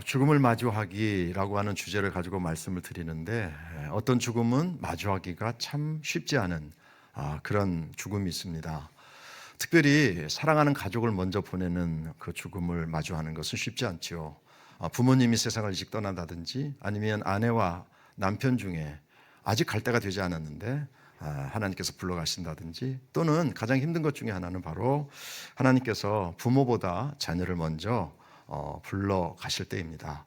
죽음을 마주하기라고 하는 주제를 가지고 말씀을 드리는데, 어떤 죽음은 마주하기가 참 쉽지 않은 그런 죽음이 있습니다. 특별히 사랑하는 가족을 먼저 보내는 그 죽음을 마주하는 것은 쉽지 않죠. 부모님이 세상을 일찍 떠난다든지, 아니면 아내와 남편 중에 아직 갈 때가 되지 않았는데 하나님께서 불러가신다든지, 또는 가장 힘든 것 중에 하나는 바로 하나님께서 부모보다 자녀를 먼저 불러 가실 때입니다.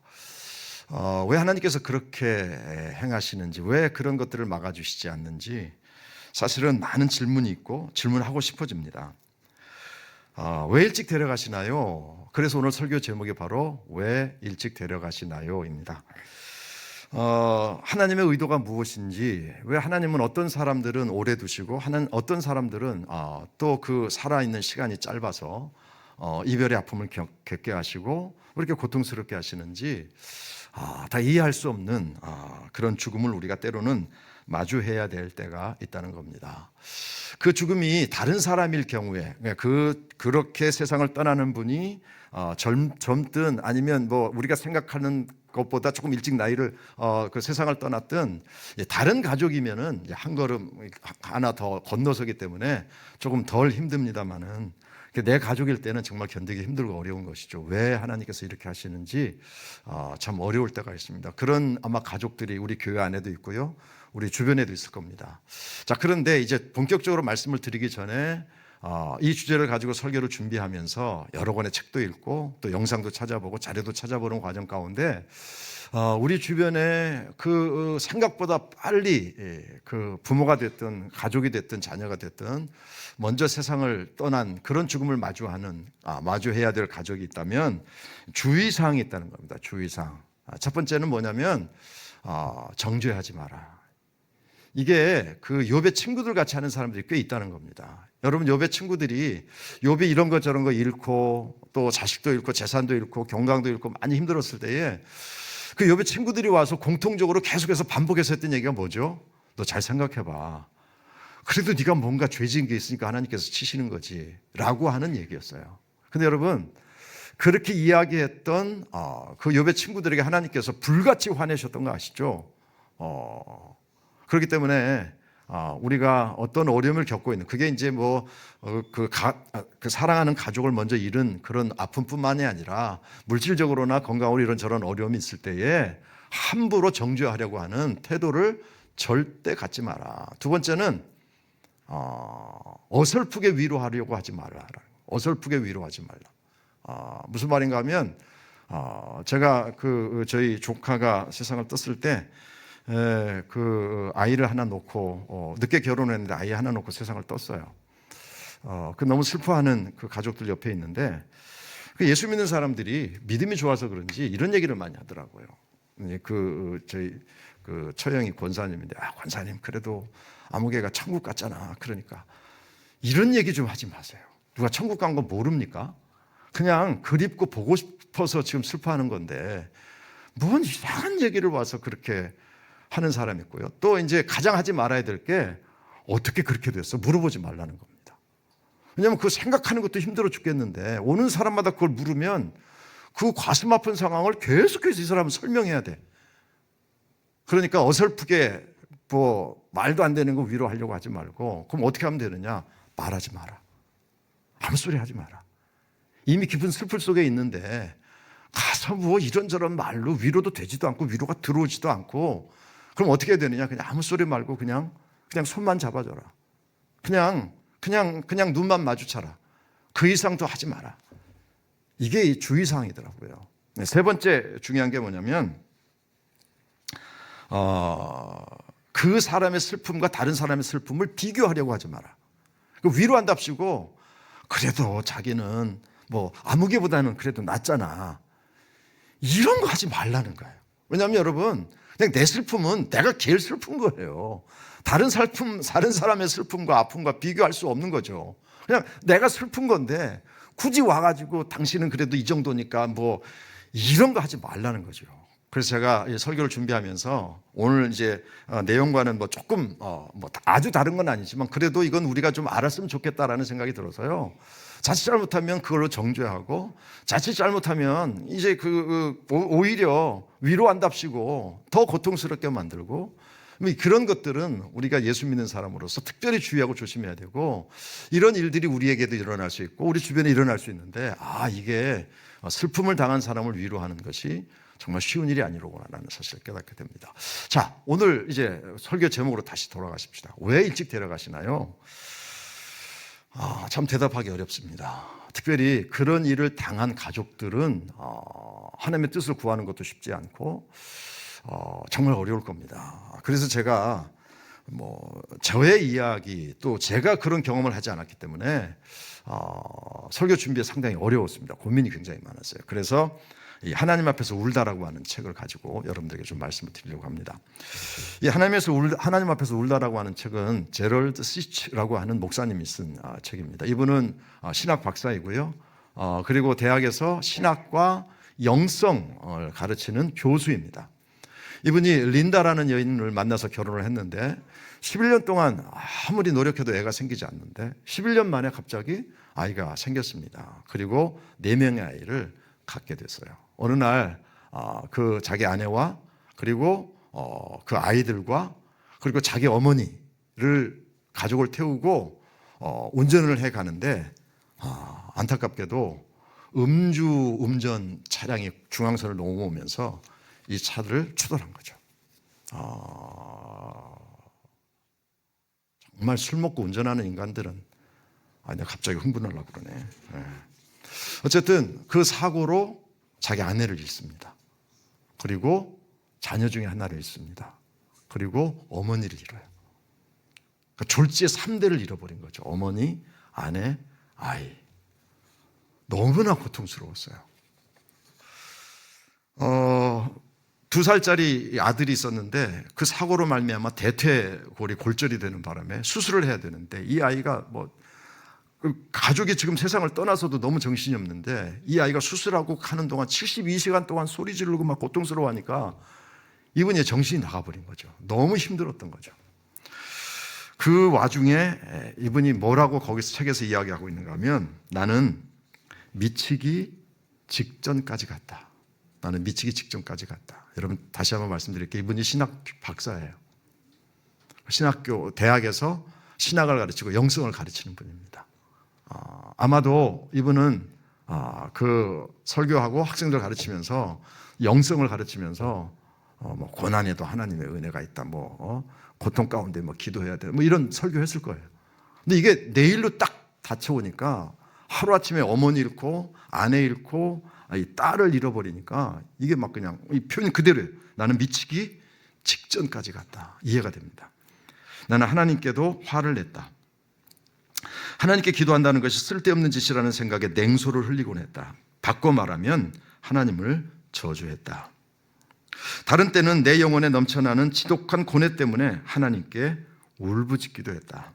왜 하나님께서 그렇게 행하시는지, 왜 그런 것들을 막아주시지 않는지 사실은 많은 질문이 있고 질문하고 싶어집니다. 왜 일찍 데려가시나요? 그래서 오늘 설교 제목이 바로 왜 일찍 데려가시나요입니다. 하나님의 의도가 무엇인지, 왜 하나님은 어떤 사람들은 오래 두시고 어떤 사람들은 또 그 살아있는 시간이 짧아서 이별의 아픔을 겪게 하시고 왜 이렇게 고통스럽게 하시는지 다 이해할 수 없는 그런 죽음을 우리가 때로는 마주해야 될 때가 있다는 겁니다. 그 죽음이 다른 사람일 경우에, 그렇게 세상을 떠나는 분이 젊든 아니면 뭐 우리가 생각하는 것보다 조금 일찍 나이를 그 세상을 떠났든, 다른 가족이면은 한 걸음 하나 더 건너서기 때문에 조금 덜 힘듭니다만은, 내 가족일 때는 정말 견디기 힘들고 어려운 것이죠. 왜 하나님께서 이렇게 하시는지 참 어려울 때가 있습니다. 그런 아마 가족들이 우리 교회 안에도 있고요, 우리 주변에도 있을 겁니다. 자, 그런데 이제 본격적으로 말씀을 드리기 전에 이 주제를 가지고 설교를 준비하면서 여러 권의 책도 읽고 또 영상도 찾아보고 자료도 찾아보는 과정 가운데 우리 주변에 그 생각보다 빨리 그 부모가 됐든 가족이 됐든 자녀가 됐든 먼저 세상을 떠난 그런 죽음을 마주해야 될 가족이 있다면 주의사항이 있다는 겁니다. 주의사항. 첫 번째는 뭐냐면 정죄하지 마라. 이게 그 욥의 친구들 같이 하는 사람들이 꽤 있다는 겁니다. 여러분, 욥의 친구들이 욥이 이런 것 저런 거 잃고 또 자식도 잃고 재산도 잃고 건강도 잃고 많이 힘들었을 때에 그 욥의 친구들이 와서 공통적으로 계속해서 반복해서 했던 얘기가 뭐죠? 너 잘 생각해봐. 그래도 네가 뭔가 죄 지은 게 있으니까 하나님께서 치시는 거지 라고 하는 얘기였어요. 근데 여러분, 그렇게 이야기했던 그 욥의 친구들에게 하나님께서 불같이 화내셨던 거 아시죠? 그렇기 때문에 우리가 어떤 어려움을 겪고 있는, 그게 이제 뭐 그 사랑하는 가족을 먼저 잃은 그런 아픔뿐만이 아니라 물질적으로나 건강으로 이런저런 어려움이 있을 때에 함부로 정죄하려고 하는 태도를 절대 갖지 마라. 두 번째는 어설프게 위로하려고 하지 말라. 어설프게 위로하지 말라. 무슨 말인가 하면 제가 저희 조카가 세상을 떴을 때 그 아이를 하나 놓고 늦게 결혼했는데 아이 하나 놓고 세상을 떴어요. 그 너무 슬퍼하는 그 가족들 옆에 있는데, 그 예수 믿는 사람들이 믿음이 좋아서 그런지 이런 얘기를 많이 하더라고요. 저희 그 처형이 권사님인데, 권사님 그래도 아무개가 천국 갔잖아. 그러니까 이런 얘기 좀 하지 마세요. 누가 천국 간 거 모릅니까? 그냥 그립고 보고 싶어서 지금 슬퍼하는 건데 뭔 이상한 얘기를 와서 그렇게 하는 사람이 있고요. 또 이제 가장 하지 말아야 될 게 어떻게 그렇게 됐어? 물어보지 말라는 겁니다. 왜냐하면 그 생각하는 것도 힘들어 죽겠는데 오는 사람마다 그걸 물으면 그 가슴 아픈 상황을 계속해서 이 사람은 설명해야 돼. 그러니까 어설프게 뭐 말도 안 되는 거 위로하려고 하지 말고, 그럼 어떻게 하면 되느냐? 말하지 마라. 아무 소리 하지 마라. 이미 깊은 슬픔 속에 있는데 가서 뭐 이런저런 말로 위로도 되지도 않고 위로가 들어오지도 않고, 그럼 어떻게 해야 되느냐? 그냥 아무 소리 말고 그냥 손만 잡아줘라. 그냥 눈만 마주쳐라. 그 이상도 하지 마라. 이게 주의사항이더라고요. 세 번째 중요한 게 뭐냐면 그 사람의 슬픔과 다른 사람의 슬픔을 비교하려고 하지 마라. 위로한답시고 그래도 자기는 뭐 아무개보다는 그래도 낫잖아. 이런 거 하지 말라는 거예요. 왜냐하면 여러분, 그냥 내 슬픔은 내가 제일 슬픈 거예요. 다른 사람의 슬픔과 아픔과 비교할 수 없는 거죠. 그냥 내가 슬픈 건데 굳이 와가지고 당신은 그래도 이 정도니까 뭐 이런 거 하지 말라는 거죠. 그래서 제가 이 설교를 준비하면서 오늘 이제 내용과는 뭐 조금 뭐 아주 다른 건 아니지만 그래도 이건 우리가 좀 알았으면 좋겠다라는 생각이 들어서요. 자칫 잘못하면 그걸로 정죄하고 자칫 잘못하면 이제 오히려 위로한답시고 더 고통스럽게 만들고 그런 것들은 우리가 예수 믿는 사람으로서 특별히 주의하고 조심해야 되고 이런 일들이 우리에게도 일어날 수 있고 우리 주변에 일어날 수 있는데 이게 슬픔을 당한 사람을 위로하는 것이 정말 쉬운 일이 아니로구나라는 사실을 깨닫게 됩니다. 자, 오늘 이제 설교 제목으로 다시 돌아가십시다. 왜 일찍 데려가시나요? 참 대답하기 어렵습니다. 특별히 그런 일을 당한 가족들은 하나님의 뜻을 구하는 것도 쉽지 않고 정말 어려울 겁니다. 그래서 제가 저의 이야기 또 제가 그런 경험을 하지 않았기 때문에 설교 준비에 상당히 어려웠습니다. 고민이 굉장히 많았어요. 그래서 이 하나님 앞에서 울다라고 하는 책을 가지고 여러분들에게 좀 말씀을 드리려고 합니다. 이 하나님 앞에서 울다라고 하는 책은 제럴드 시치라고 하는 목사님이 쓴 책입니다. 이분은 신학 박사이고요. 그리고 대학에서 신학과 영성을 가르치는 교수입니다. 이분이 린다라는 여인을 만나서 결혼을 했는데 11년 동안 아무리 노력해도 애가 생기지 않는데 11년 만에 갑자기 아이가 생겼습니다. 그리고 4명의 아이를 갖게 됐어요. 어느 날 그 자기 아내와 그리고 그 아이들과 그리고 자기 어머니를 가족을 태우고 운전을 해 가는데 안타깝게도 음주운전 차량이 중앙선을 넘어오면서 이 차를 추돌한 거죠. 정말 술 먹고 운전하는 인간들은 내가 갑자기 흥분하려고 그러네. 어쨌든 그 사고로 자기 아내를 잃습니다. 그리고 자녀 중에 하나를 잃습니다. 그리고 어머니를 잃어요. 그러니까 졸지에 3대를 잃어버린 거죠. 어머니, 아내, 아이. 너무나 고통스러웠어요. 2살짜리 아들이 있었는데 그 사고로 말미암아 대퇴골이 골절이 되는 바람에 수술을 해야 되는데 이 아이가 가족이 지금 세상을 떠나서도 너무 정신이 없는데 이 아이가 수술하고 가는 동안 72시간 동안 소리 지르고 막 고통스러워하니까 이분이 정신이 나가버린 거죠. 너무 힘들었던 거죠. 그 와중에 이분이 뭐라고 거기서 책에서 이야기하고 있는가 하면 나는 미치기 직전까지 갔다. 나는 미치기 직전까지 갔다. 여러분 다시 한번 말씀드릴게요. 이분이 신학 박사예요. 신학교 대학에서 신학을 가르치고 영성을 가르치는 분입니다. 아마도 이분은 그 설교하고 학생들 가르치면서 영성을 가르치면서 고난에도 하나님의 은혜가 있다. 고통 가운데 기도해야 돼. 이런 설교했을 거예요. 근데 이게 내일로 딱 닥쳐오니까 하루아침에 어머니 잃고 아내 잃고 이 딸을 잃어버리니까 이게 막 그냥 이 표현 그대로예요. 나는 미치기 직전까지 갔다. 이해가 됩니다. 나는 하나님께도 화를 냈다. 하나님께 기도한다는 것이 쓸데없는 짓이라는 생각에 냉소를 흘리곤 했다. 바꿔 말하면 하나님을 저주했다. 다른 때는 내 영혼에 넘쳐나는 지독한 고뇌 때문에 하나님께 울부짖기도 했다.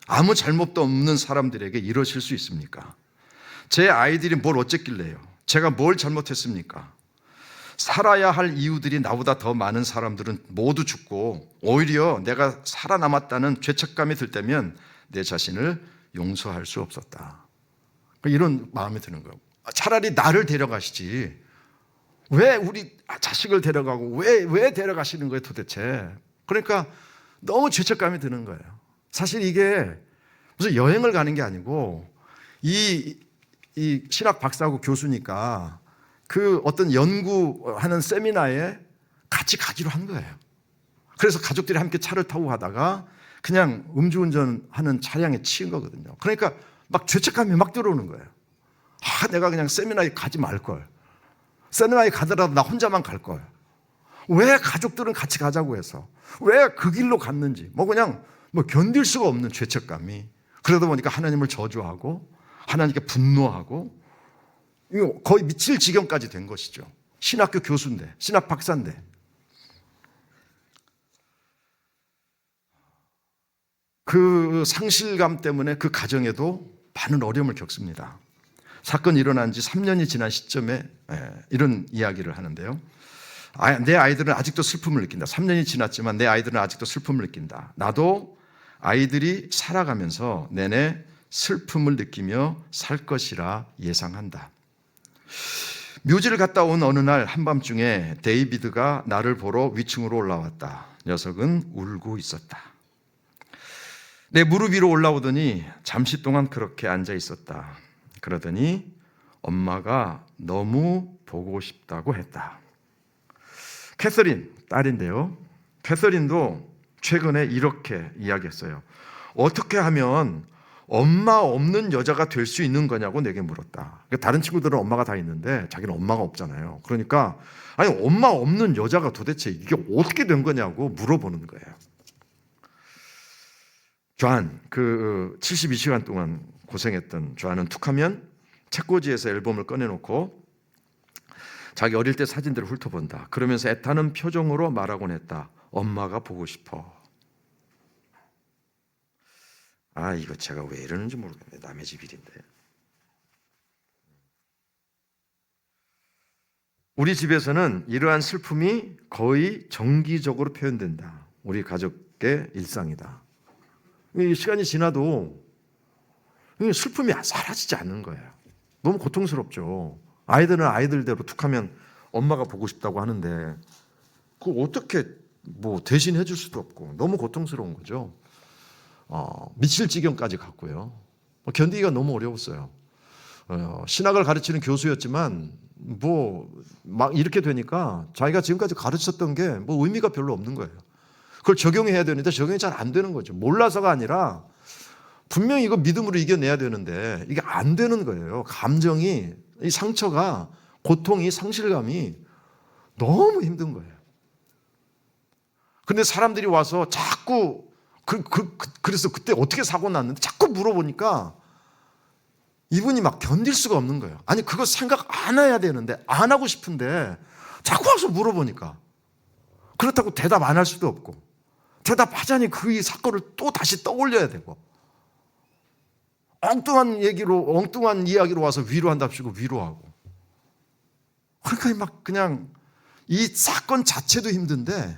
아무 잘못도 없는 사람들에게 이러실 수 있습니까? 제 아이들이 뭘 어쨌길래요? 제가 뭘 잘못했습니까? 살아야 할 이유들이 나보다 더 많은 사람들은 모두 죽고 오히려 내가 살아남았다는 죄책감이 들 때면 내 자신을 용서할 수 없었다. 이런 마음이 드는 거예요. 차라리 나를 데려가시지. 왜 우리 자식을 데려가고 왜 데려가시는 거예요 도대체. 그러니까 너무 죄책감이 드는 거예요. 사실 이게 무슨 여행을 가는 게 아니고 이 신학 박사하고 교수니까 그 어떤 연구하는 세미나에 같이 가기로 한 거예요. 그래서 가족들이 함께 차를 타고 가다가 그냥 음주운전하는 차량에 치인 거거든요. 그러니까 막 죄책감이 막 들어오는 거예요. 내가 그냥 세미나에 가지 말걸. 세미나에 가더라도 나 혼자만 갈걸. 왜 가족들은 같이 가자고 해서 왜 그 길로 갔는지 그냥 견딜 수가 없는 죄책감이. 그러다 보니까 하나님을 저주하고 하나님께 분노하고 거의 미칠 지경까지 된 것이죠. 신학교 교수인데, 신학 박사인데. 그 상실감 때문에 그 가정에도 많은 어려움을 겪습니다. 사건이 일어난 지 3년이 지난 시점에 이런 이야기를 하는데요. 내 아이들은 아직도 슬픔을 느낀다. 3년이 지났지만 내 아이들은 아직도 슬픔을 느낀다. 나도 아이들이 살아가면서 내내 슬픔을 느끼며 살 것이라 예상한다. 묘지를 갔다 온 어느 날 한밤중에 데이비드가 나를 보러 위층으로 올라왔다. 녀석은 울고 있었다. 내 무릎 위로 올라오더니 잠시 동안 그렇게 앉아 있었다. 그러더니 엄마가 너무 보고 싶다고 했다. 캐서린, 딸인데요. 캐서린도 최근에 이렇게 이야기했어요. 어떻게 하면 엄마 없는 여자가 될 수 있는 거냐고 내게 물었다. 다른 친구들은 엄마가 다 있는데 자기는 엄마가 없잖아요. 그러니까 아니 엄마 없는 여자가 도대체 이게 어떻게 된 거냐고 물어보는 거예요. 존, 72시간 동안 고생했던 존은 툭하면 책꽂이에서 앨범을 꺼내놓고 자기 어릴 때 사진들을 훑어본다. 그러면서 애타는 표정으로 말하곤 했다. 엄마가 보고 싶어. 이거 제가 왜 이러는지 모르겠네. 남의 집 일인데. 우리 집에서는 이러한 슬픔이 거의 정기적으로 표현된다. 우리 가족의 일상이다. 이 시간이 지나도 슬픔이 사라지지 않는 거예요. 너무 고통스럽죠. 아이들은 아이들대로 툭하면 엄마가 보고 싶다고 하는데 그걸 어떻게 대신 해줄 수도 없고 너무 고통스러운 거죠. 미칠 지경까지 갔고요. 견디기가 너무 어려웠어요. 신학을 가르치는 교수였지만 막 이렇게 되니까 자기가 지금까지 가르쳤던 게 의미가 별로 없는 거예요. 그걸 적용해야 되는데 적용이 잘 안 되는 거죠. 몰라서가 아니라 분명히 이거 믿음으로 이겨내야 되는데 이게 안 되는 거예요. 감정이, 이 상처가, 고통이, 상실감이 너무 힘든 거예요. 근데 사람들이 와서 자꾸 그래서 그때 어떻게 사고 났는데 자꾸 물어보니까 이분이 막 견딜 수가 없는 거예요. 아니 그거 생각 안 해야 되는데 안 하고 싶은데 자꾸 와서 물어보니까 그렇다고 대답 안 할 수도 없고 대답하자니 그 사건을 또 다시 떠올려야 되고 엉뚱한 이야기로 와서 위로한답시고 위로하고 그러니까 막 그냥 이 사건 자체도 힘든데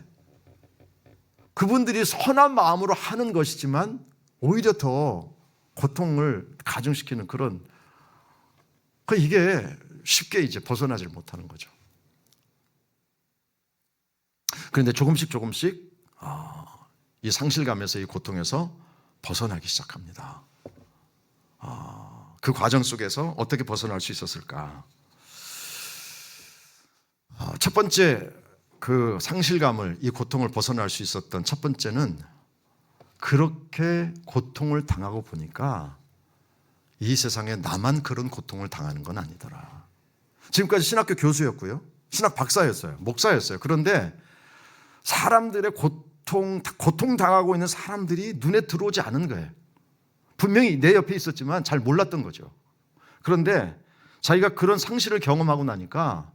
그분들이 선한 마음으로 하는 것이지만 오히려 더 고통을 가중시키는 이게 쉽게 이제 벗어나질 못하는 거죠. 그런데 조금씩 이 상실감에서 이 고통에서 벗어나기 시작합니다. 그 과정 속에서 어떻게 벗어날 수 있었을까? 첫 번째 그 상실감을, 이 고통을 벗어날 수 있었던 첫 번째는 그렇게 고통을 당하고 보니까 이 세상에 나만 그런 고통을 당하는 건 아니더라. 지금까지 신학교 교수였고요. 신학 박사였어요. 목사였어요. 그런데 사람들의 고통 당하고 있는 사람들이 눈에 들어오지 않은 거예요. 분명히 내 옆에 있었지만 잘 몰랐던 거죠. 그런데 자기가 그런 상실을 경험하고 나니까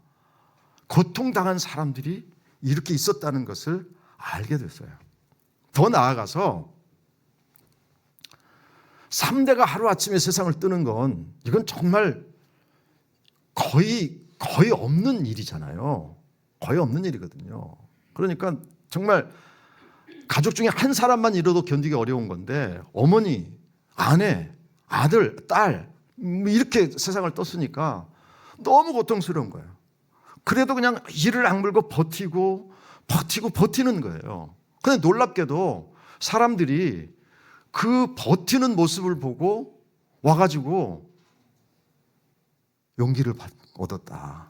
고통당한 사람들이 이렇게 있었다는 것을 알게 됐어요. 더 나아가서 3대가 하루아침에 세상을 뜨는 건 이건 정말 거의 없는 일이잖아요. 거의 없는 일이거든요. 그러니까 정말 가족 중에 한 사람만 잃어도 견디기 어려운 건데 어머니, 아내, 아들, 딸 이렇게 세상을 떴으니까 너무 고통스러운 거예요. 그래도 그냥 이를 악물고 버티는 거예요. 근데 놀랍게도 사람들이 그 버티는 모습을 보고 와가지고 용기를 얻었다.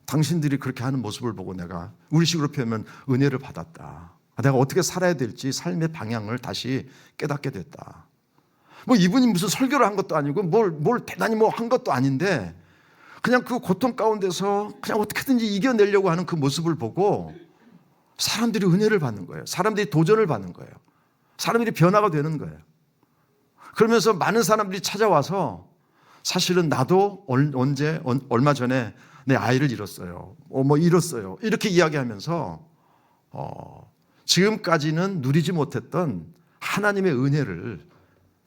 당신들이 그렇게 하는 모습을 보고 내가 우리식으로 표현하면 은혜를 받았다. 내가 어떻게 살아야 될지 삶의 방향을 다시 깨닫게 됐다. 이분이 무슨 설교를 한 것도 아니고 뭘 대단히 한 것도 아닌데 그냥 그 고통 가운데서 그냥 어떻게든지 이겨내려고 하는 그 모습을 보고 사람들이 은혜를 받는 거예요. 사람들이 도전을 받는 거예요. 사람들이 변화가 되는 거예요. 그러면서 많은 사람들이 찾아와서 사실은 나도 얼마 전에 내 아이를 잃었어요. 잃었어요. 이렇게 이야기하면서 지금까지는 누리지 못했던 하나님의 은혜를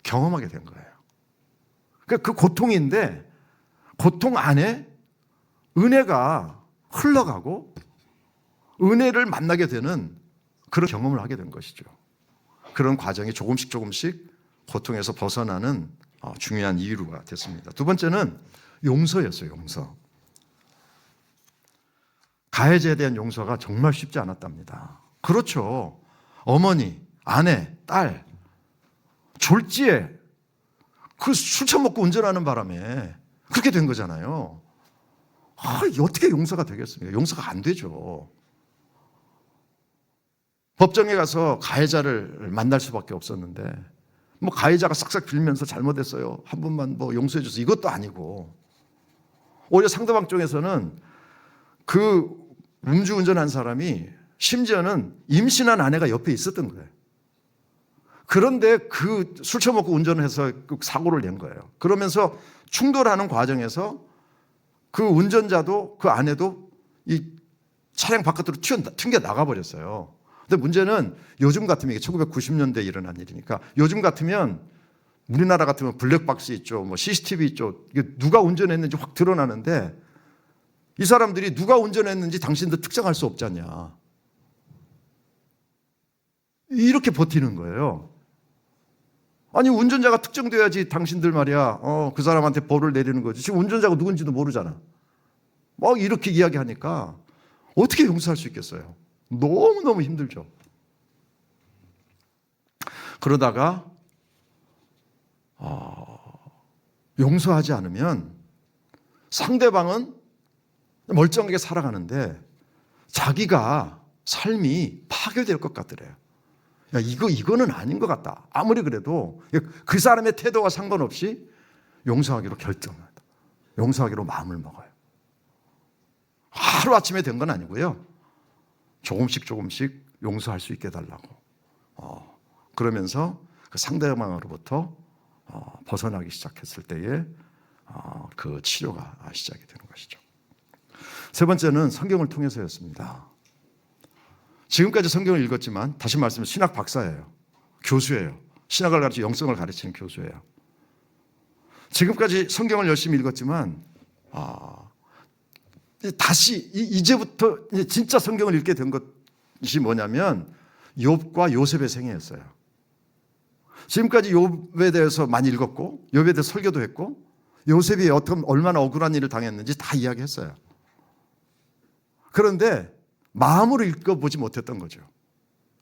경험하게 된 거예요. 그 고통인데 고통 안에 은혜가 흘러가고 은혜를 만나게 되는 그런 경험을 하게 된 것이죠. 그런 과정이 조금씩 고통에서 벗어나는 중요한 이유가 됐습니다. 두 번째는 용서였어요. 용서. 가해자에 대한 용서가 정말 쉽지 않았답니다. 그렇죠. 어머니, 아내, 딸 졸지에 그 술 처먹고 운전하는 바람에 그렇게 된 거잖아요. 어떻게 용서가 되겠습니까? 용서가 안 되죠. 법정에 가서 가해자를 만날 수밖에 없었는데 뭐 가해자가 싹싹 빌면서 잘못했어요, 한 번만 뭐 용서해 주세요, 이것도 아니고, 오히려 상대방 쪽에서는 그 음주운전한 사람이 심지어는 임신한 아내가 옆에 있었던 거예요. 그런데 그 술 처먹고 운전해서 그 사고를 낸 거예요. 그러면서 충돌하는 과정에서 그 운전자도 그 아내도 이 차량 바깥으로 튕겨 나가버렸어요. 근데 문제는 요즘 같으면, 이게 1990년대에 일어난 일이니까, 요즘 같으면, 우리나라 같으면 블랙박스 있죠, 뭐 CCTV 있죠, 이게 누가 운전했는지 확 드러나는데 이 사람들이 누가 운전했는지 당신들 특정할 수 없잖냐, 이렇게 버티는 거예요. 아니, 운전자가 특정돼야지 당신들 말이야 그 사람한테 벌을 내리는 거지. 지금 운전자가 누군지도 모르잖아. 막 이렇게 이야기하니까 어떻게 용서할 수 있겠어요? 너무너무 힘들죠. 그러다가 용서하지 않으면 상대방은 멀쩡하게 살아가는데 자기가 삶이 파괴될 것 같더래요. 야, 이거는 아닌 것 같다. 아무리 그래도 그 사람의 태도와 상관없이 용서하기로 결정한다. 용서하기로 마음을 먹어요. 하루아침에 된 건 아니고요. 조금씩 용서할 수 있게 해달라고. 그러면서 그 상대방으로부터 벗어나기 시작했을 때에 그 치료가 시작이 되는 것이죠. 세 번째는 성경을 통해서였습니다. 지금까지 성경을 읽었지만, 다시 말씀드리면 신학 박사예요. 교수예요. 신학을 가르치고 영성을 가르치는 교수예요. 지금까지 성경을 열심히 읽었지만 다시 이제부터 진짜 성경을 읽게 된 것이 뭐냐면 욥과 요셉의 생애였어요. 지금까지 욥에 대해서 많이 읽었고, 욥에 대해서 설교도 했고, 요셉이 얼마나 억울한 일을 당했는지 다 이야기했어요. 그런데 마음으로 읽어보지 못했던 거죠.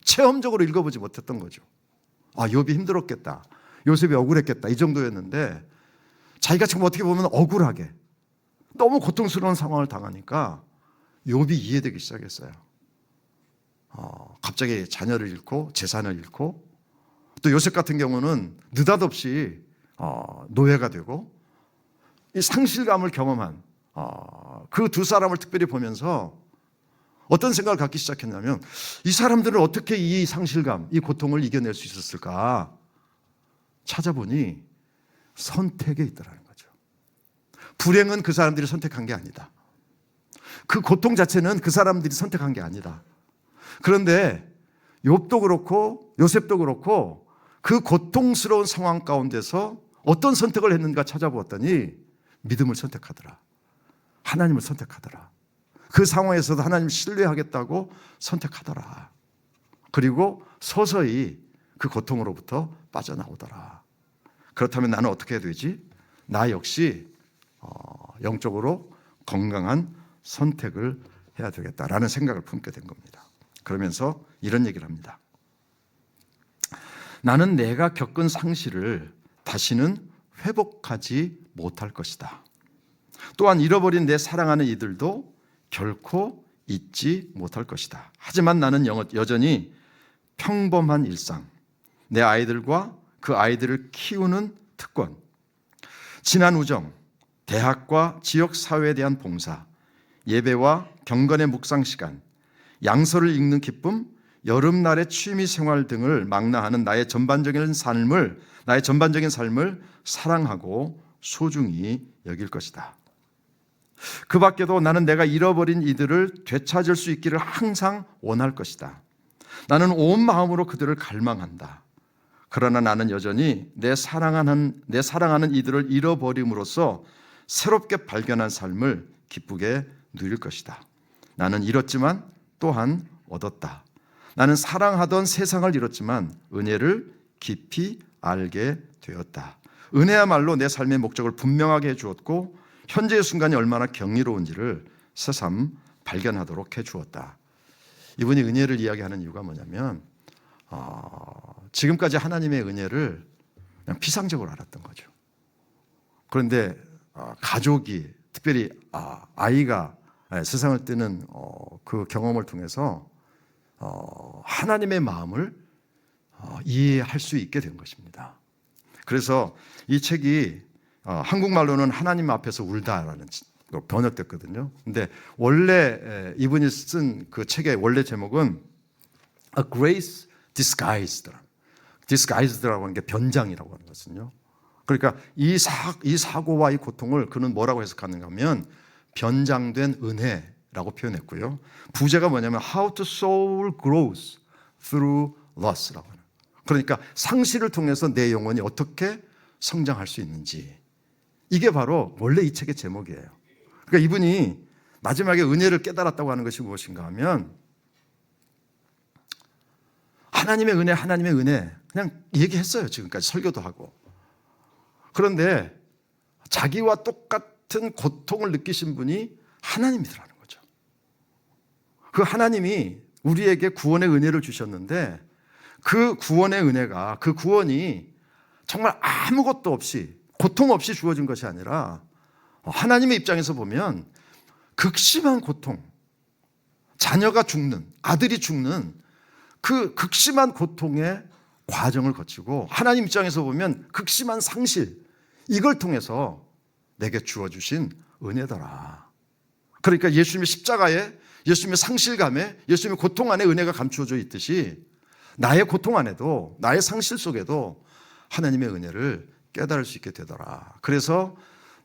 체험적으로 읽어보지 못했던 거죠. 욥이 힘들었겠다, 요셉이 억울했겠다, 이 정도였는데, 자기가 지금 어떻게 보면 억울하게 너무 고통스러운 상황을 당하니까 욥이 이해되기 시작했어요. 갑자기 자녀를 잃고 재산을 잃고, 또 요셉 같은 경우는 느닷없이 노예가 되고, 이 상실감을 경험한 그 두 사람을 특별히 보면서 어떤 생각을 갖기 시작했냐면, 이 사람들은 어떻게 이 상실감, 이 고통을 이겨낼 수 있었을까 찾아보니 선택에 있더라는 거죠. 불행은 그 사람들이 선택한 게 아니다. 그 고통 자체는 그 사람들이 선택한 게 아니다. 그런데 욥도 그렇고 요셉도 그렇고 그 고통스러운 상황 가운데서 어떤 선택을 했는가 찾아보았더니 믿음을 선택하더라. 하나님을 선택하더라. 그 상황에서도 하나님을 신뢰하겠다고 선택하더라. 그리고 서서히 그 고통으로부터 빠져나오더라. 그렇다면 나는 어떻게 해야 되지? 나 역시 영적으로 건강한 선택을 해야 되겠다라는 생각을 품게 된 겁니다. 그러면서 이런 얘기를 합니다. 나는 내가 겪은 상실을 다시는 회복하지 못할 것이다. 또한 잃어버린 내 사랑하는 이들도 결코 잊지 못할 것이다. 하지만 나는 여전히 평범한 일상, 내 아이들과 그 아이들을 키우는 특권, 진한 우정, 대학과 지역 사회에 대한 봉사, 예배와 경건의 묵상 시간, 양서를 읽는 기쁨, 여름날의 취미 생활 등을 망라하는 나의 전반적인 삶을 사랑하고 소중히 여길 것이다. 그 밖에도 나는 내가 잃어버린 이들을 되찾을 수 있기를 항상 원할 것이다. 나는 온 마음으로 그들을 갈망한다. 그러나 나는 여전히 내 사랑하는 이들을 잃어버림으로써 새롭게 발견한 삶을 기쁘게 누릴 것이다. 나는 잃었지만 또한 얻었다. 나는 사랑하던 세상을 잃었지만 은혜를 깊이 알게 되었다. 은혜야말로 내 삶의 목적을 분명하게 해주었고 현재의 순간이 얼마나 경이로운지를 새삼 발견하도록 해주었다. 이분이 은혜를 이야기하는 이유가 뭐냐면 지금까지 하나님의 은혜를 그냥 피상적으로 알았던 거죠. 그런데 가족이 특별히 아이가 세상을 뜨는 그 경험을 통해서 하나님의 마음을 이해할 수 있게 된 것입니다. 그래서 이 책이 한국말로는 하나님 앞에서 울다라는 번역됐거든요. 근데 원래 이분이 쓴 그 책의 원래 제목은 A Grace Disguised라고 하는 게 변장이라고 하는 것은요. 그러니까 이 사고와 이 고통을 그는 뭐라고 해석하는가 하면 변장된 은혜라고 표현했고요. 부제가 뭐냐면 How to soul grows through loss라고 하는. 그러니까 상실을 통해서 내 영혼이 어떻게 성장할 수 있는지. 이게 바로 원래 이 책의 제목이에요. 그러니까 이분이 마지막에 은혜를 깨달았다고 하는 것이 무엇인가 하면 하나님의 은혜 그냥 얘기했어요. 지금까지 설교도 하고. 그런데 자기와 똑같은 고통을 느끼신 분이 하나님이더라는 거죠. 그 하나님이 우리에게 구원의 은혜를 주셨는데 그 구원의 은혜가 그 구원이 정말 아무것도 없이 고통 없이 주어진 것이 아니라 하나님의 입장에서 보면 극심한 고통, 자녀가 죽는, 아들이 죽는 그 극심한 고통의 과정을 거치고 하나님 입장에서 보면 극심한 상실, 이걸 통해서 내게 주어주신 은혜더라. 그러니까 예수님의 십자가에, 예수님의 상실감에, 예수님의 고통 안에 은혜가 감추어져 있듯이 나의 고통 안에도, 나의 상실 속에도 하나님의 은혜를 깨달을 수 있게 되더라. 그래서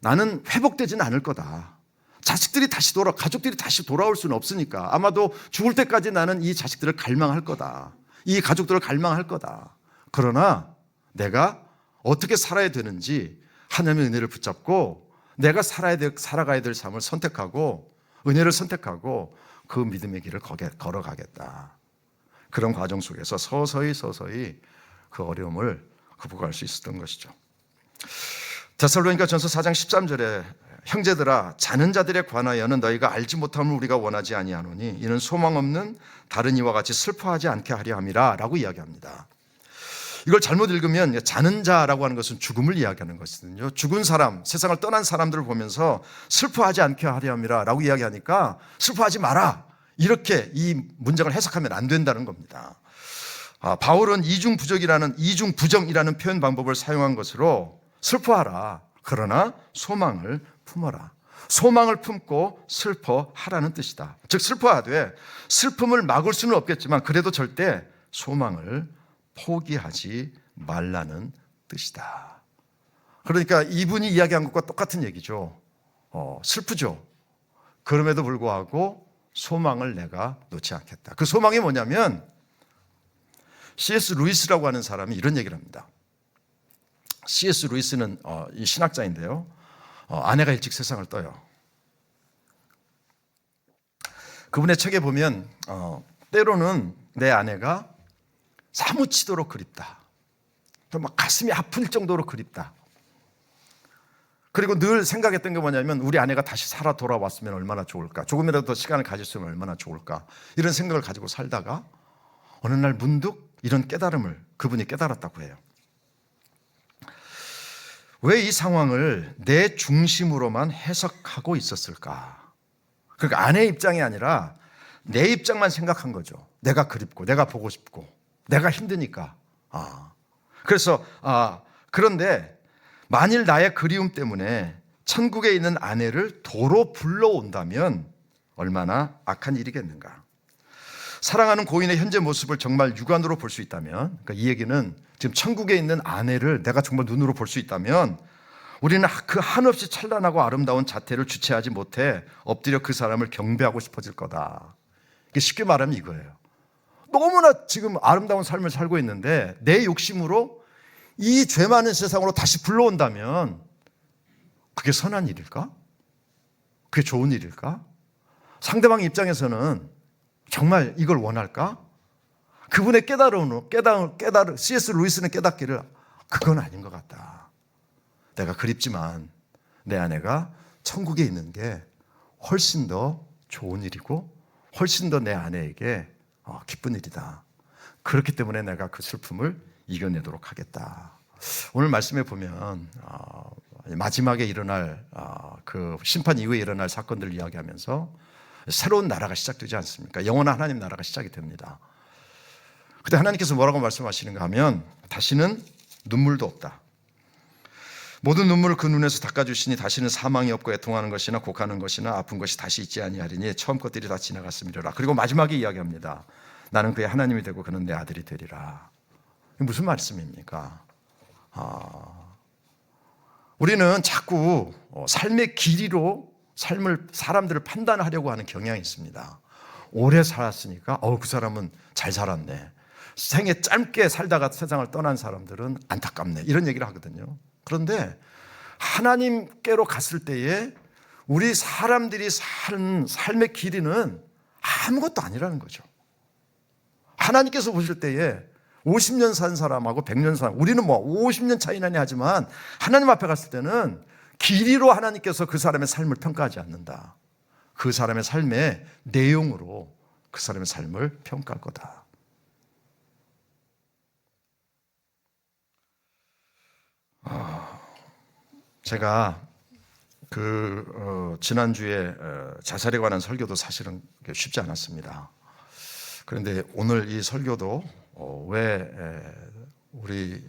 나는 회복되지는 않을 거다. 가족들이 다시 돌아올 수는 없으니까 아마도 죽을 때까지 나는 이 자식들을 갈망할 거다. 이 가족들을 갈망할 거다. 그러나 내가 어떻게 살아야 되는지 하나님의 은혜를 붙잡고 내가 살아가야 될 삶을 선택하고 은혜를 선택하고 그 믿음의 길을 걸어가겠다. 그런 과정 속에서 서서히 그 어려움을 극복할 수 있었던 것이죠. 데살로니가전서 4장 13절에 형제들아 자는 자들에 관하여는 너희가 알지 못함을 우리가 원하지 아니하노니 이는 소망 없는 다른 이와 같이 슬퍼하지 않게 하려 함이라 라고 이야기합니다. 이걸 잘못 읽으면 자는 자라고 하는 것은 죽음을 이야기하는 것이거든요. 죽은 사람, 세상을 떠난 사람들을 보면서 슬퍼하지 않게 하려 함이라 라고 이야기하니까 슬퍼하지 마라, 이렇게 이 문장을 해석하면 안 된다는 겁니다. 바울은 이중부정이라는 표현 방법을 사용한 것으로 슬퍼하라, 그러나 소망을 품어라. 소망을 품고 슬퍼하라는 뜻이다. 즉 슬퍼하되 슬픔을 막을 수는 없겠지만 그래도 절대 소망을 포기하지 말라는 뜻이다. 그러니까 이분이 이야기한 것과 똑같은 얘기죠. 슬프죠. 그럼에도 불구하고 소망을 내가 놓지 않겠다. 그 소망이 뭐냐면 C.S. 루이스라고 하는 사람이 이런 얘기를 합니다. C.S. 루이스는 이 신학자인데요. 아내가 일찍 세상을 떠요. 그분의 책에 보면 때로는 내 아내가 사무치도록 그립다. 막 가슴이 아플 정도로 그립다. 그리고 늘 생각했던 게 뭐냐면 우리 아내가 다시 살아 돌아왔으면 얼마나 좋을까. 조금이라도 더 시간을 가질 수 있으면 얼마나 좋을까. 이런 생각을 가지고 살다가 어느 날 문득 이런 깨달음을 그분이 깨달았다고 해요. 왜 이 상황을 내 중심으로만 해석하고 있었을까? 그러니까 아내의 입장이 아니라 내 입장만 생각한 거죠. 내가 그립고 내가 보고 싶고 내가 힘드니까. 그래서 그런데 만일 나의 그리움 때문에 천국에 있는 아내를 도로 불러온다면 얼마나 악한 일이겠는가. 사랑하는 고인의 현재 모습을 정말 육안으로 볼 수 있다면, 그러니까 이 얘기는 지금 천국에 있는 아내를 내가 정말 눈으로 볼 수 있다면 우리는 그 한없이 찬란하고 아름다운 자태를 주체하지 못해 엎드려 그 사람을 경배하고 싶어질 거다. 쉽게 말하면 이거예요. 너무나 지금 아름다운 삶을 살고 있는데 내 욕심으로 이 죄 많은 세상으로 다시 불러온다면 그게 선한 일일까? 그게 좋은 일일까? 상대방 입장에서는 정말 이걸 원할까? 그분의 C.S. 루이스는 깨닫기를 그건 아닌 것 같다. 내가 그립지만 내 아내가 천국에 있는 게 훨씬 더 좋은 일이고 훨씬 더 내 아내에게 기쁜 일이다. 그렇기 때문에 내가 그 슬픔을 이겨내도록 하겠다. 오늘 말씀에 보면 마지막에 일어날 그 심판 이후에 일어날 사건들을 이야기하면서 새로운 나라가 시작되지 않습니까? 영원한 하나님 나라가 시작이 됩니다. 그때 하나님께서 뭐라고 말씀하시는가 하면 다시는 눈물도 없다. 모든 눈물을 그 눈에서 닦아주시니 다시는 사망이 없고 애통하는 것이나 곡하는 것이나 아픈 것이 다시 있지 아니하리니 처음 것들이 다 지나갔음이로라. 그리고 마지막에 이야기합니다. 나는 그의 하나님이 되고 그는 내 아들이 되리라. 이게 무슨 말씀입니까? 우리는 자꾸 삶의 길이로 사람들을 판단하려고 하는 경향이 있습니다. 오래 살았으니까 그 사람은 잘 살았네. 생애 짧게 살다가 세상을 떠난 사람들은 안타깝네. 이런 얘기를 하거든요. 그런데 하나님께로 갔을 때에 우리 사람들이 사는 삶의 길이는 아무것도 아니라는 거죠. 하나님께서 보실 때에 50년 산 사람하고 100년 산 우리는 50년 차이 나니 하지만 하나님 앞에 갔을 때는 길이로 하나님께서 그 사람의 삶을 평가하지 않는다. 그 사람의 삶의 내용으로 그 사람의 삶을 평가할 거다. 제가 지난주에 자살에 관한 설교도 사실은 쉽지 않았습니다. 그런데 오늘 이 설교도 왜 우리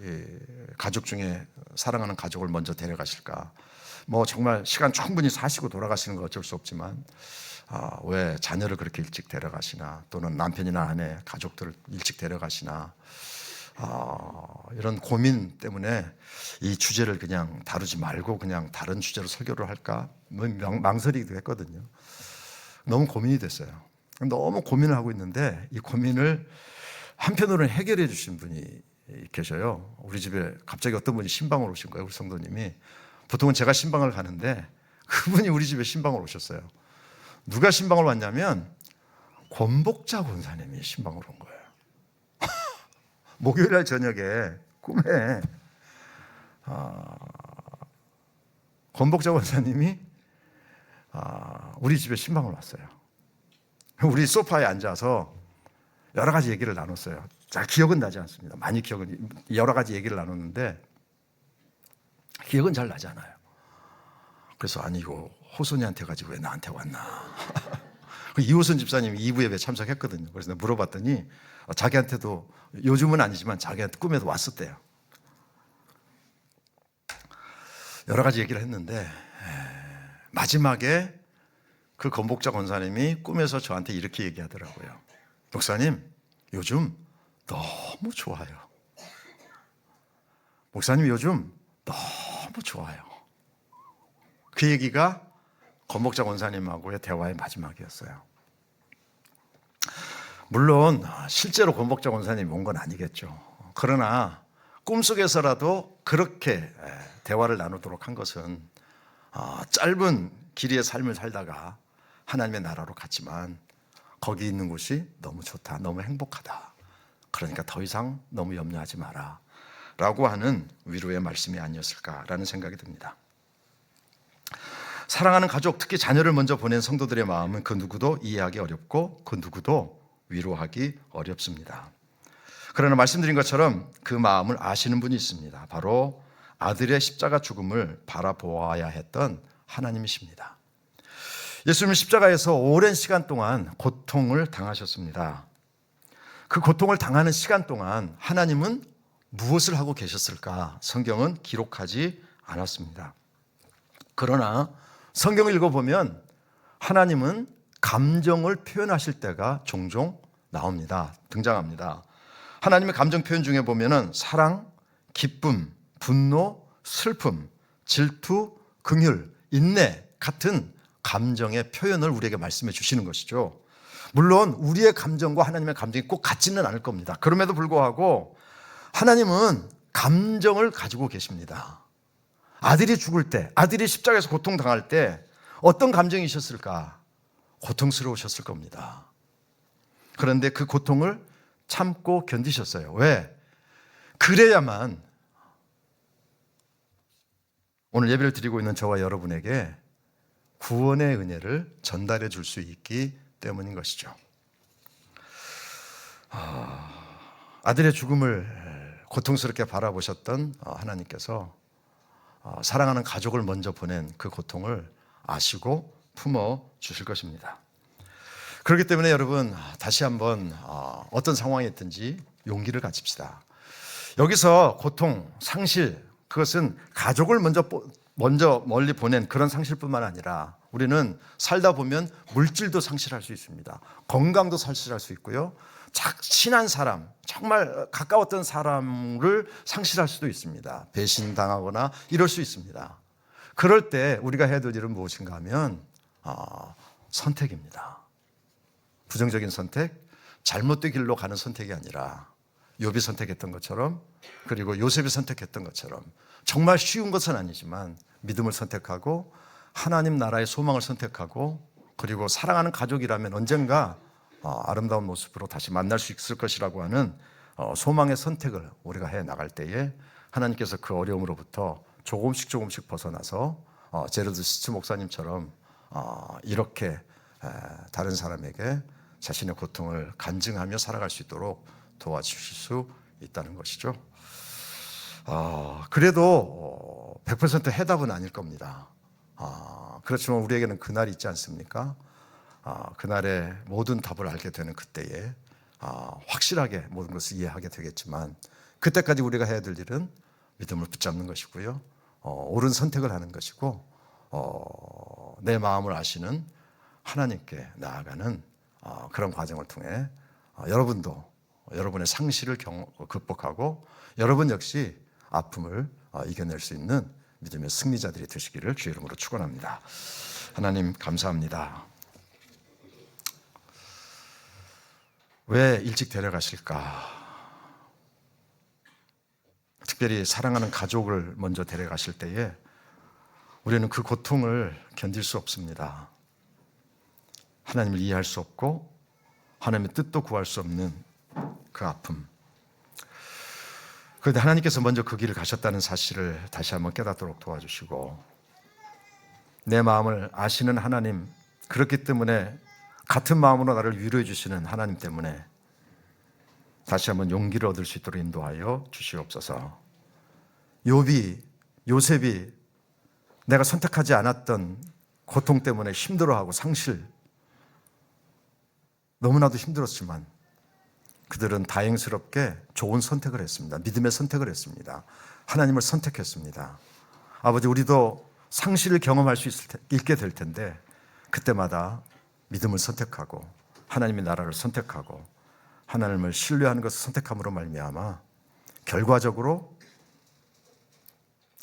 가족 중에 사랑하는 가족을 먼저 데려가실까? 정말 시간 충분히 사시고 돌아가시는 건 어쩔 수 없지만 왜 자녀를 그렇게 일찍 데려가시나, 또는 남편이나 아내, 가족들을 일찍 데려가시나, 이런 고민 때문에 이 주제를 그냥 다루지 말고 그냥 다른 주제로 설교를 할까 망설이기도 했거든요. 너무 고민이 됐어요. 너무 고민을 하고 있는데 이 고민을 한편으로는 해결해 주신 분이 계셔요. 우리 집에 갑자기 어떤 분이 신방을 오신 거예요. 우리 성도님이. 보통은 제가 신방을 가는데 그분이 우리 집에 신방을 오셨어요. 누가 신방을 왔냐면 권복자 권사님이 신방을 온 거예요. 목요일날 저녁에 꿈에 권복자 권사님이 우리 집에 신방을 왔어요. 우리 소파에 앉아서 여러 가지 얘기를 나눴어요. 잘 기억은 나지 않습니다. 많이 여러 가지 얘기를 나눴는데 기억은 잘 나지 않아요. 그래서 이거 호선이한테 가지고 왜 나한테 왔나. 이호선 집사님이 2부 예배 참석했거든요. 그래서 내가 물어봤더니 자기한테도 요즘은 아니지만 자기한테 꿈에도 왔었대요. 여러 가지 얘기를 했는데 마지막에 그 건복자 권사님이 꿈에서 저한테 이렇게 얘기하더라고요. 목사님, 요즘 너무 좋아요. 목사님, 요즘 너무 좋아요. 그 얘기가 건복자 권사님하고의 대화의 마지막이었어요. 물론 실제로 권복자 권사님이 온 건 아니겠죠. 그러나 꿈속에서라도 그렇게 대화를 나누도록 한 것은 짧은 길이의 삶을 살다가 하나님의 나라로 갔지만 거기 있는 곳이 너무 좋다, 너무 행복하다. 그러니까 더 이상 너무 염려하지 마라 라고 하는 위로의 말씀이 아니었을까라는 생각이 듭니다. 사랑하는 가족, 특히 자녀를 먼저 보낸 성도들의 마음은 그 누구도 이해하기 어렵고 그 누구도 위로하기 어렵습니다. 그러나 말씀드린 것처럼 그 마음을 아시는 분이 있습니다. 바로 아들의 십자가 죽음을 바라보아야 했던 하나님이십니다. 예수님은 십자가에서 오랜 시간 동안 고통을 당하셨습니다. 그 고통을 당하는 시간 동안 하나님은 무엇을 하고 계셨을까? 성경은 기록하지 않았습니다. 그러나 성경을 읽어보면 하나님은 감정을 표현하실 때가 종종 나옵니다. 등장합니다. 하나님의 감정 표현 중에 보면은 사랑, 기쁨, 분노, 슬픔, 질투, 긍휼, 인내 같은 감정의 표현을 우리에게 말씀해 주시는 것이죠. 물론 우리의 감정과 하나님의 감정이 꼭 같지는 않을 겁니다. 그럼에도 불구하고 하나님은 감정을 가지고 계십니다. 아들이 죽을 때, 아들이 십자가에서 고통당할 때 어떤 감정이셨을까? 고통스러우셨을 겁니다. 그런데 그 고통을 참고 견디셨어요. 왜? 그래야만 오늘 예배를 드리고 있는 저와 여러분에게 구원의 은혜를 전달해 줄 수 있기 때문인 것이죠. 아들의 죽음을 고통스럽게 바라보셨던 하나님께서 사랑하는 가족을 먼저 보낸 그 고통을 아시고 품어 주실 것입니다. 그렇기 때문에 여러분, 다시 한번 어떤 상황이 있든지 용기를 가집시다. 여기서 고통, 상실, 그것은 가족을 먼저 멀리 보낸 그런 상실뿐만 아니라 우리는 살다 보면 물질도 상실할 수 있습니다. 건강도 상실할 수 있고요. 친한 사람, 정말 가까웠던 사람을 상실할 수도 있습니다. 배신당하거나 이럴 수 있습니다. 그럴 때 우리가 해야 될 일은 무엇인가 하면 선택입니다. 부정적인 선택, 잘못된 길로 가는 선택이 아니라 욥이 선택했던 것처럼, 그리고 요셉이 선택했던 것처럼 정말 쉬운 것은 아니지만 믿음을 선택하고 하나님 나라의 소망을 선택하고, 그리고 사랑하는 가족이라면 언젠가 아름다운 모습으로 다시 만날 수 있을 것이라고 하는 소망의 선택을 우리가 해 나갈 때에 하나님께서 그 어려움으로부터 조금씩 벗어나서 제러드 시츠 목사님처럼 이렇게 다른 사람에게 자신의 고통을 간증하며 살아갈 수 있도록 도와주실 수 있다는 것이죠. 그래도 100% 해답은 아닐 겁니다. 그렇지만 우리에게는 그날이 있지 않습니까? 그날의 모든 답을 알게 되는 그때에 확실하게 모든 것을 이해하게 되겠지만, 그때까지 우리가 해야 될 일은 믿음을 붙잡는 것이고요, 옳은 선택을 하는 것이고, 내 마음을 아시는 하나님께 나아가는 그런 과정을 통해 여러분도 여러분의 상실을 극복하고 여러분 역시 아픔을 이겨낼 수 있는 믿음의 승리자들이 되시기를 주의 이름으로 축원합니다. 하나님 감사합니다. 왜 일찍 데려가실까? 특별히 사랑하는 가족을 먼저 데려가실 때에 우리는 그 고통을 견딜 수 없습니다. 하나님을 이해할 수 없고 하나님의 뜻도 구할 수 없는 그 아픔. 그런데 하나님께서 먼저 그 길을 가셨다는 사실을 다시 한번 깨닫도록 도와주시고, 내 마음을 아시는 하나님, 그렇기 때문에 같은 마음으로 나를 위로해 주시는 하나님 때문에 다시 한번 용기를 얻을 수 있도록 인도하여 주시옵소서. 요셉이 내가 선택하지 않았던 고통 때문에 힘들어하고 상실, 너무나도 힘들었지만 그들은 다행스럽게 좋은 선택을 했습니다. 믿음의 선택을 했습니다. 하나님을 선택했습니다. 아버지, 우리도 상실을 경험할 수 있게 될 텐데 그때마다 믿음을 선택하고 하나님의 나라를 선택하고 하나님을 신뢰하는 것을 선택함으로 말미암아 결과적으로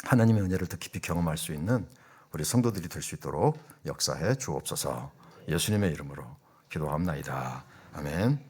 하나님의 은혜를 더 깊이 경험할 수 있는 우리 성도들이 될 수 있도록 역사해 주옵소서. 예수님의 이름으로 기도합나이다. 아멘.